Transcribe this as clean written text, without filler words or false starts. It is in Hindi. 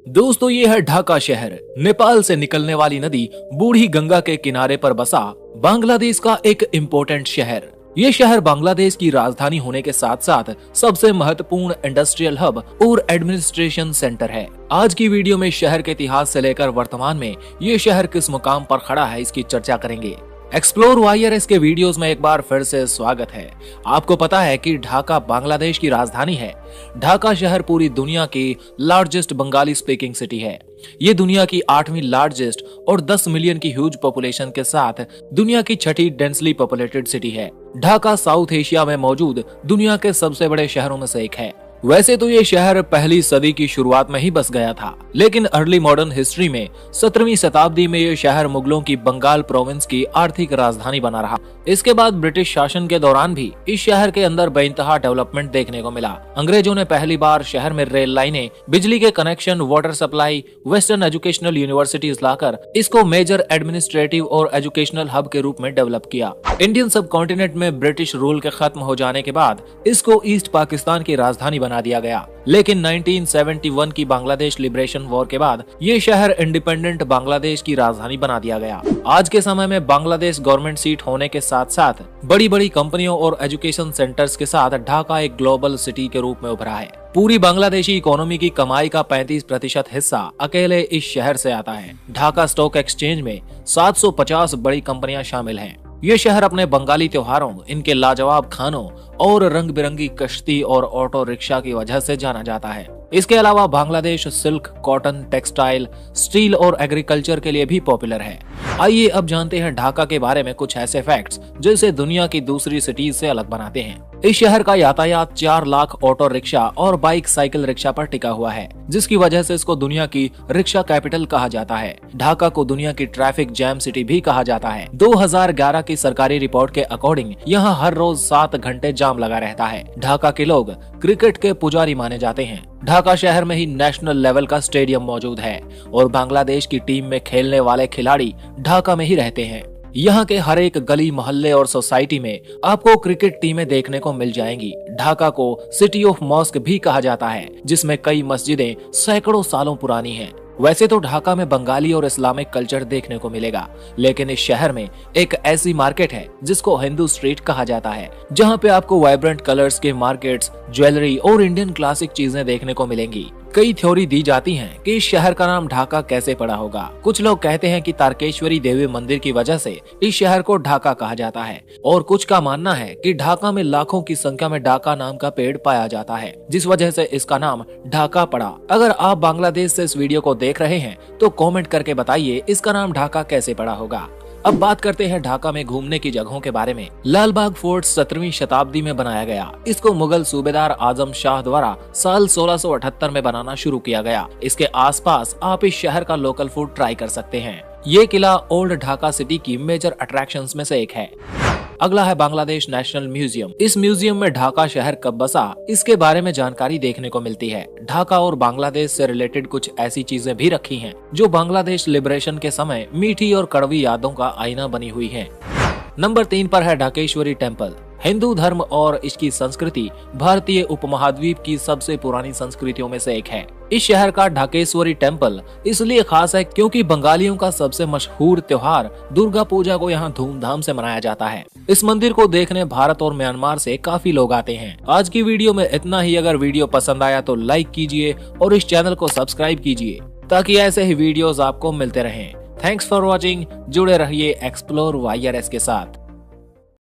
दोस्तों, ये है ढाका शहर। नेपाल से निकलने वाली नदी बूढ़ी गंगा के किनारे पर बसा बांग्लादेश का एक इम्पोर्टेंट शहर। ये शहर बांग्लादेश की राजधानी होने के साथ साथ सबसे महत्वपूर्ण इंडस्ट्रियल हब और एडमिनिस्ट्रेशन सेंटर है। आज की वीडियो में शहर के इतिहास से लेकर वर्तमान में ये शहर किस मुकाम पर खड़ा है, इसकी चर्चा करेंगे। एक्सप्लोर वाईआरएस के वीडियोस में एक बार फिर से स्वागत है। आपको पता है कि ढाका बांग्लादेश की राजधानी है। ढाका शहर पूरी दुनिया की लार्जेस्ट बंगाली स्पीकिंग सिटी है। ये दुनिया की 8वीं लार्जेस्ट और 10 मिलियन की ह्यूज पॉपुलेशन के साथ दुनिया की 6ठी डेंसली पॉपुलेटेड सिटी है। ढाका साउथ एशिया में मौजूद दुनिया के सबसे बड़े शहरों में से एक है। वैसे तो ये शहर पहली सदी की शुरुआत में ही बस गया था, लेकिन अर्ली मॉडर्न हिस्ट्री में 17वीं शताब्दी में ये शहर मुगलों की बंगाल प्रोविंस की आर्थिक राजधानी बना रहा। इसके बाद ब्रिटिश शासन के दौरान भी इस शहर के अंदर बेइंतहा डेवलपमेंट देखने को मिला। अंग्रेजों ने पहली बार शहर में रेल लाइनें, बिजली के connection, water supply, western educational universities लाकर इसको मेजर एडमिनिस्ट्रेटिव और एजुकेशनल हब के रूप में डेवलप किया। इंडियन सब कॉन्टिनेंट में ब्रिटिश रूल के खत्म हो जाने के बाद इसको ईस्ट पाकिस्तान की राजधानी बना दिया गया, लेकिन 1971 की बांग्लादेश लिबरेशन वॉर के बाद ये शहर इंडिपेंडेंट बांग्लादेश की राजधानी बना दिया गया। आज के समय में बांग्लादेश गवर्नमेंट सीट होने के साथ साथ बड़ी बड़ी कंपनियों और एजुकेशन सेंटर्स के साथ ढाका एक ग्लोबल सिटी के रूप में उभरा है। पूरी बांग्लादेशी इकोनॉमी की कमाई का 35% हिस्सा अकेले इस शहर से आता है। ढाका स्टॉक एक्सचेंज में 750 बड़ी कंपनियां शामिल हैं। ये शहर अपने बंगाली त्योहारों, इनके लाजवाब खानों और रंग बिरंगी कश्ती और ऑटो रिक्शा की वजह से जाना जाता है। इसके अलावा Bangladesh silk, cotton, textile, steel और एग्रीकल्चर के लिए भी पॉपुलर है। आइए अब जानते हैं ढाका के बारे में कुछ ऐसे फैक्ट्स जो इसे दुनिया की दूसरी सिटीज से अलग बनाते हैं। इस शहर का यातायात 4 लाख ऑटो रिक्शा और बाइक साइकिल रिक्शा पर टिका हुआ है, जिसकी वजह से इसको दुनिया की रिक्शा कैपिटल कहा जाता है। ढाका को दुनिया की ट्रैफिक जैम सिटी भी कहा जाता है। 2011 की सरकारी रिपोर्ट के अकॉर्डिंग यहाँ हर रोज 7 घंटे जाम लगा रहता है। ढाका के लोग क्रिकेट के पुजारी माने जाते हैं। ढाका शहर में ही नेशनल लेवल का स्टेडियम मौजूद है और बांग्लादेश की टीम में खेलने वाले खिलाड़ी ढाका में ही रहते हैं। यहाँ के हर एक गली, मोहल्ले और सोसाइटी में आपको क्रिकेट टीमें देखने को मिल जाएंगी। ढाका को सिटी ऑफ मॉस्क भी कहा जाता है, जिसमें कई मस्जिदें सैकड़ों सालों पुरानी हैं। वैसे तो ढाका में बंगाली और इस्लामिक कल्चर देखने को मिलेगा, लेकिन इस शहर में एक ऐसी मार्केट है जिसको हिंदू स्ट्रीट कहा जाता है, जहाँ पे आपको वाइब्रेंट कलर्स के मार्केट्स, ज्वेलरी और इंडियन क्लासिक चीजें देखने को मिलेंगी। कई थ्योरी दी जाती हैं कि इस शहर का नाम ढाका कैसे पड़ा होगा। कुछ लोग कहते हैं कि तारकेश्वरी देवी मंदिर की वजह से इस शहर को ढाका कहा जाता है, और कुछ का मानना है कि ढाका में लाखों की संख्या में ढाका नाम का पेड़ पाया जाता है, जिस वजह से इसका नाम ढाका पड़ा। अगर आप बांग्लादेश से इस वीडियो को देख रहे हैं तो कमेंट करके बताइए इसका नाम ढाका कैसे पड़ा होगा। अब बात करते हैं ढाका में घूमने की जगहों के बारे में। लाल बाग फोर्ट 17वीं शताब्दी में बनाया गया। इसको मुगल सूबेदार आजम शाह द्वारा साल 1678 में बनाना शुरू किया गया। इसके आसपास आप इस शहर का लोकल फूड ट्राई कर सकते हैं। ये किला ओल्ड ढाका सिटी की मेजर अट्रैक्शंस में से एक है। अगला है बांग्लादेश नेशनल म्यूजियम। इस म्यूजियम में ढाका शहर कब बसा, इसके बारे में जानकारी देखने को मिलती है। ढाका और बांग्लादेश से रिलेटेड कुछ ऐसी चीजें भी रखी हैं जो बांग्लादेश लिबरेशन के समय मीठी और कड़वी यादों का आईना बनी हुई हैं। नंबर 3 पर है ढाकेश्वरी टेम्पल। हिंदू धर्म और इसकी संस्कृति भारतीय उपमहाद्वीप की सबसे पुरानी संस्कृतियों में से एक है। इस शहर का ढाकेश्वरी टेम्पल इसलिए खास है क्योंकि बंगालियों का सबसे मशहूर त्योहार दुर्गा पूजा को यहाँ धूमधाम से मनाया जाता है। इस मंदिर को देखने भारत और म्यांमार से काफी लोग आते हैं। आज की वीडियो में इतना ही। अगर वीडियो पसंद आया तो लाइक कीजिए और इस चैनल को सब्सक्राइब कीजिए ताकि ऐसे ही वीडियोस आपको मिलते रहें। Thanks for watching. जुड़े रहिए एक्सप्लोर वाईआरएस के साथ।